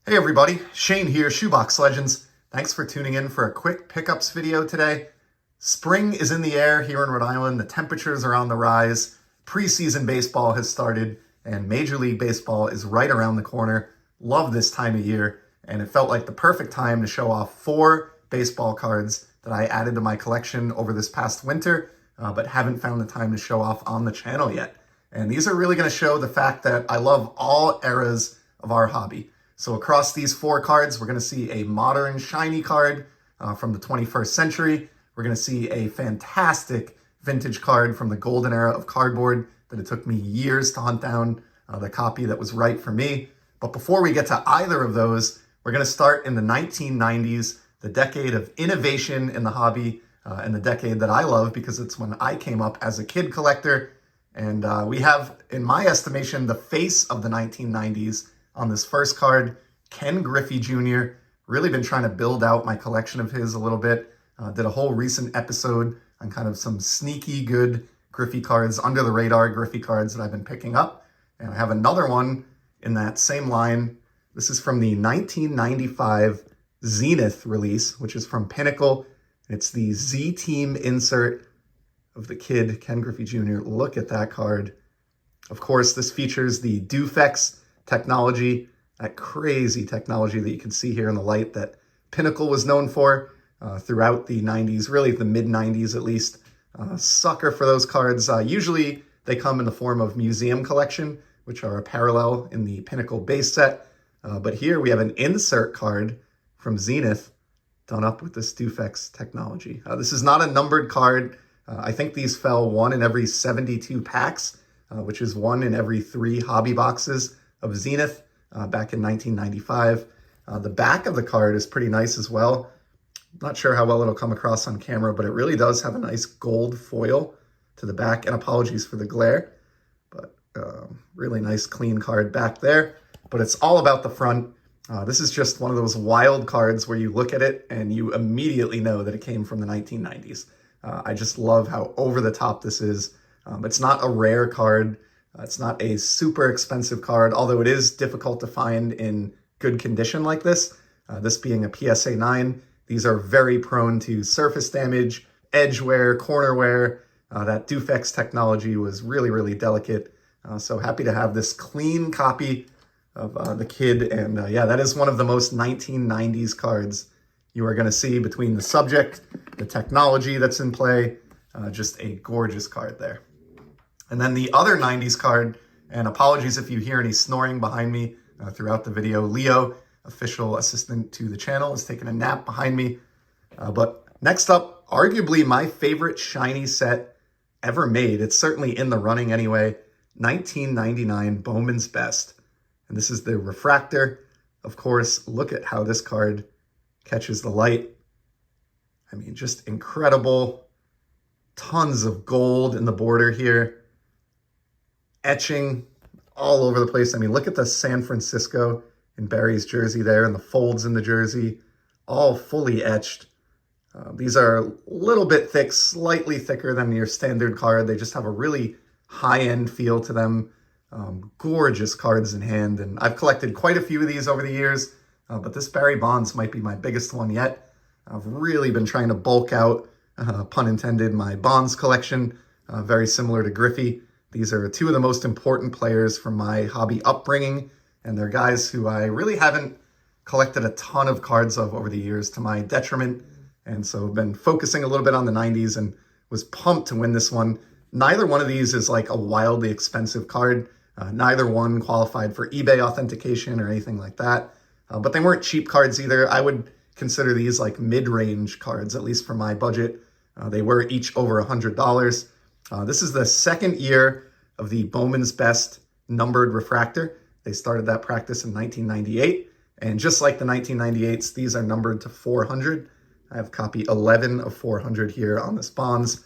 Hey everybody, Shane here, Shoebox Legends. Thanks for tuning in for a quick pickups video today. Spring is in the air here in Rhode Island. The temperatures are on the rise. Preseason baseball has started and Major League Baseball is right around the corner. Love this time of year, and it felt like the perfect time to show off 4 baseball cards that I added to my collection over this past winter, but haven't found the time to show off on the channel yet. And these are really going to show the fact that I love all eras of our hobby. So across these 4 cards, we're going to see a modern shiny card from the 21st century. We're going to see a fantastic vintage card from the golden era of cardboard that it took me years to hunt down the copy that was right for me. But before we get to either of those, we're going to start in the 1990s, the decade of innovation in the hobby, and the decade that I love because it's when I came up as a kid collector. And we have, in my estimation, the face of the 1990s on this first card, Ken Griffey Jr. Really been trying to build out my collection of his a little bit. Did a whole recent episode on kind of some sneaky good Griffey cards, under the radar Griffey cards that I've been picking up. And I have another one in that same line. This is from the 1995 Zenith release, which is from Pinnacle. It's the Z-Team insert of the kid, Ken Griffey Jr. Look at that card. Of course, this features the Dufex technology, that crazy technology that you can see here in the light that Pinnacle was known for throughout the 90s, really the mid-90s at least. Sucker for those cards. Usually they come in the form of museum collection, which are a parallel in the Pinnacle base set. But here we have an insert card from Zenith done up with this Dufex technology. This is not a numbered card. I think these fell 1 in every 72 packs, which is 1 in every 3 hobby boxes of Zenith back in 1995. The back of the card is pretty nice as well. Not sure how well it'll come across on camera, but it really does have a nice gold foil to the back, and apologies for the glare, but really nice clean card back there. But it's all about the front. This is just one of those wild cards where you look at it and you immediately know that it came from the 1990s. I just love how over the top this is. It's not a rare card. It's not a super expensive card, although it is difficult to find in good condition like this. This being a PSA 9, these are very prone to surface damage, edge wear, corner wear. That Dufex technology was really, really delicate. So happy to have this clean copy of the kid. And yeah, that is one of the most 1990s cards you are going to see between the subject, the technology that's in play. Just a gorgeous card there. And then the other 90s card, and apologies if you hear any snoring behind me throughout the video. Leo, official assistant to the channel, is taking a nap behind me. But next up, arguably my favorite shiny set ever made. It's certainly in the running anyway. 1999 Bowman's Best. And this is the refractor. Of course, look at how this card catches the light. I mean, just incredible. Tons of gold in the border here. Etching all over the place. I mean, look at the San Francisco in Barry's jersey there and the folds in the jersey, all fully etched. These are a little bit thick, slightly thicker than your standard card. They just have a really high-end feel to them. Gorgeous cards in hand, and I've collected quite a few of these over the years, but this Barry Bonds might be my biggest one yet. I've really been trying to bulk out, pun intended, my Bonds collection, very similar to Griffey. These are 2 of the most important players from my hobby upbringing, and they're guys who I really haven't collected a ton of cards of over the years, to my detriment. And so I've been focusing a little bit on the 90s and was pumped to win this one. Neither one of these is like a wildly expensive card. Neither one qualified for eBay authentication or anything like that. But they weren't cheap cards either. I would consider these like mid-range cards, at least for my budget. They were each over $100. This is the second year of the Bowman's Best numbered refractor. They started that practice in 1998. And just like the 1998s, these are numbered to 400. I have copy 11 of 400 here on this Bonds.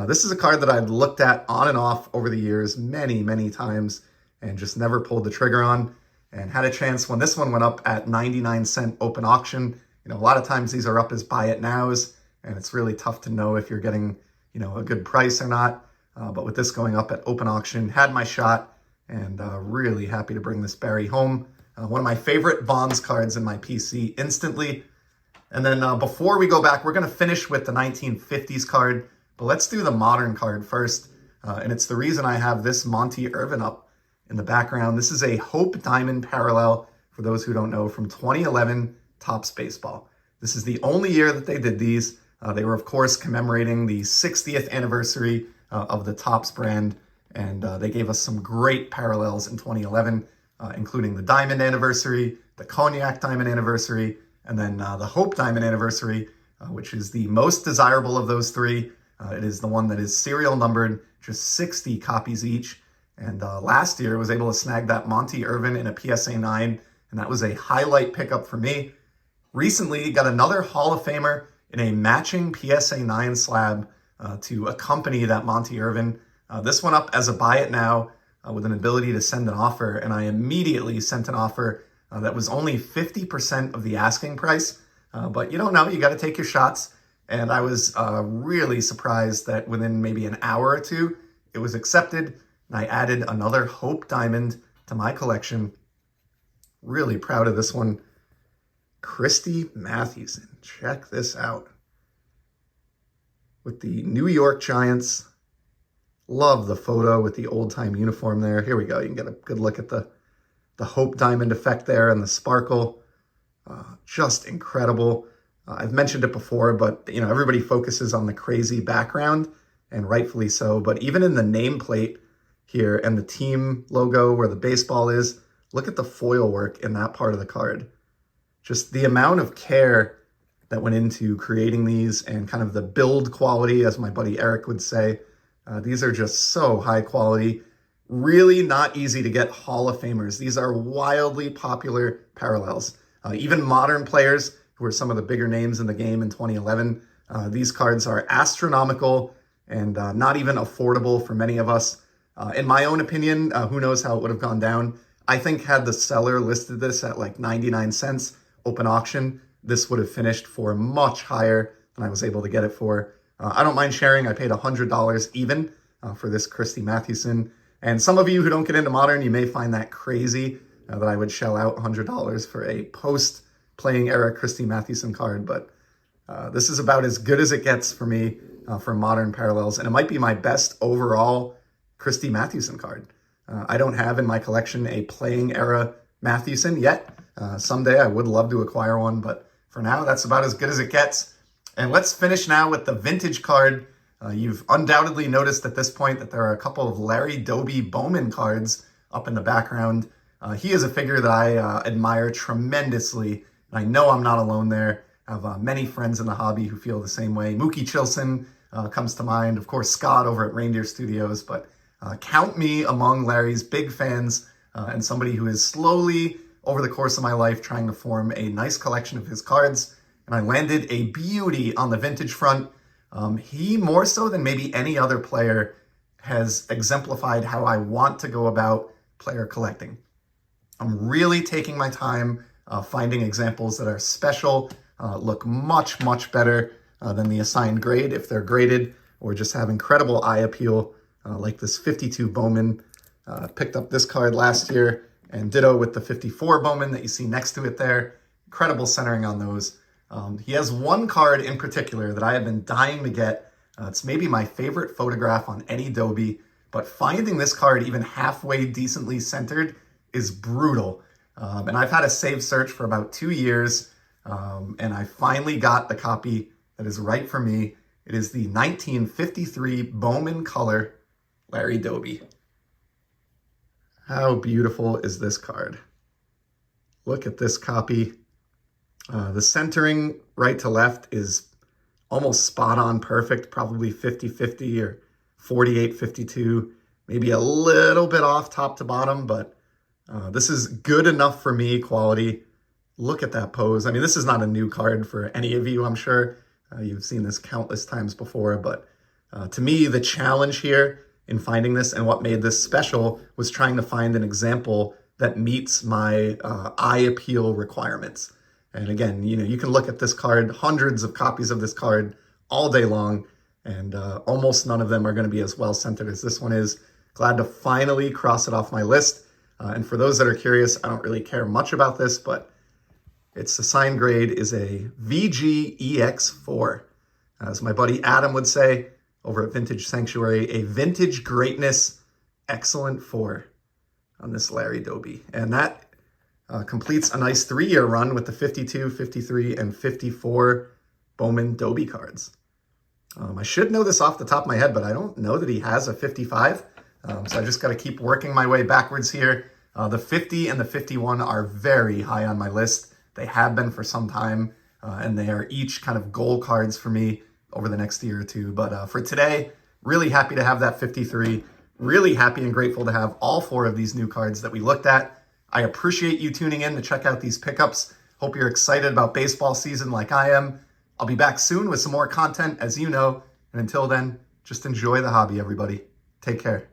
This is a card that I've looked at on and off over the years many, many times and just never pulled the trigger on, and had a chance when this one went up at 99-cent open auction. You know, a lot of times these are up as buy it nows, and it's really tough to know if you're getting, you know, a good price or not. But with this going up at open auction, had my shot, and really happy to bring this Barry home. One of my favorite Bonds cards in my PC instantly. And then before we go back, we're going to finish with the 1950s card, but let's do the modern card first. And it's the reason I have this Monte Irvin up in the background. This is a Hope Diamond parallel, for those who don't know, from 2011 Topps Baseball. This is the only year that they did these. They were, of course, commemorating the 60th anniversary of the Topps brand, and they gave us some great parallels in 2011, including the Diamond anniversary, the Cognac Diamond anniversary, and then the Hope Diamond anniversary, which is the most desirable of those three. It is the one that is serial numbered, just 60 copies each. And last year I was able to snag that Monte Irvin in a PSA 9, and that was a highlight pickup for me. Recently got another Hall of Famer in a matching PSA 9 slab to accompany that Monte Irvin. This one up as a buy it now with an ability to send an offer, and I immediately sent an offer that was only 50% of the asking price. But you don't know, you got to take your shots. And I was really surprised that within maybe an hour or two, it was accepted. And I added another Hope Diamond to my collection. Really proud of this one. Christy Mathewson, check this out. With the New York Giants. Love the photo with the old-time uniform there. Here we go, you can get a good look at the Hope Diamond effect there and the sparkle. Just incredible. I've mentioned it before, but you know, everybody focuses on the crazy background, and rightfully so. But even in the nameplate here and the team logo where the baseball is, look at the foil work in that part of the card. Just the amount of care that went into creating these and kind of the build quality, as my buddy Eric would say. These are just so high quality. Really not easy to get Hall of Famers. These are wildly popular parallels. Even modern players who are some of the bigger names in the game in 2011, these cards are astronomical and not even affordable for many of us. In my own opinion, who knows how it would have gone down. I think had the seller listed this at like 99 cents open auction, this would have finished for much higher than I was able to get it for. I don't mind sharing. I paid $100 even for this Christy Mathewson. And some of you who don't get into modern, you may find that crazy that I would shell out $100 for a post-playing era Christy Mathewson card. But this is about as good as it gets for me for modern parallels. And it might be my best overall Christy Mathewson card. I don't have in my collection a playing era Mathewson yet. Someday I would love to acquire one, but for now, that's about as good as it gets. And let's finish now with the vintage card. You've undoubtedly noticed at this point that there are a couple of Larry Doby Bowman cards up in the background. He is a figure that I admire tremendously, and I know I'm not alone there. I have many friends in the hobby who feel the same way. Mookie Chilson comes to mind, of course, Scott over at Reindeer Studios, but count me among Larry's big fans and somebody who is slowly, over the course of my life, trying to form a nice collection of his cards. And I landed a beauty on the vintage front. He, more so than maybe any other player, has exemplified how I want to go about player collecting. I'm really taking my time finding examples that are special, look much, much better than the assigned grade if they're graded, or just have incredible eye appeal, like this 52 Bowman. Picked up this card last year, and ditto with the 54 Bowman that you see next to it there. Incredible centering on those. He has one card in particular that I have been dying to get. It's maybe my favorite photograph on any Doby, but finding this card even halfway decently centered is brutal. And I've had a save search for about 2 years, and I finally got the copy that is right for me. It is the 1953 Bowman Color Larry Doby. How beautiful is this card? Look at this copy. The centering right to left is almost spot on perfect, probably 50-50 or 48-52, maybe a little bit off top to bottom, but this is good enough for me quality. Look at that pose. I mean, this is not a new card for any of you, I'm sure. You've seen this countless times before, but to me, the challenge here in finding this and what made this special was trying to find an example that meets my eye appeal requirements. And again, you can look at this card, hundreds of copies of this card all day long, and almost none of them are going to be as well centered as this one is. Glad to finally cross it off my list. And for those that are curious, I don't really care much about this, but its assigned grade is a VGEX4. As my buddy Adam would say over at Vintage Sanctuary, a vintage greatness excellent 4 on this Larry Doby. And that completes a nice 3-year run with the 52, 53, and 54 Bowman Doby cards. I should know this off the top of my head, but I don't know that he has a 55. So I just got to keep working my way backwards here. The 50 and the 51 are very high on my list. They have been for some time, and they are each kind of goal cards for me over the next year or two. But for today, really happy to have that 53. Really happy and grateful to have all 4 of these new cards that we looked at. I appreciate you tuning in to check out these pickups. Hope you're excited about baseball season like I am. I'll be back soon with some more content, as you know. And until then, just enjoy the hobby, everybody. Take care.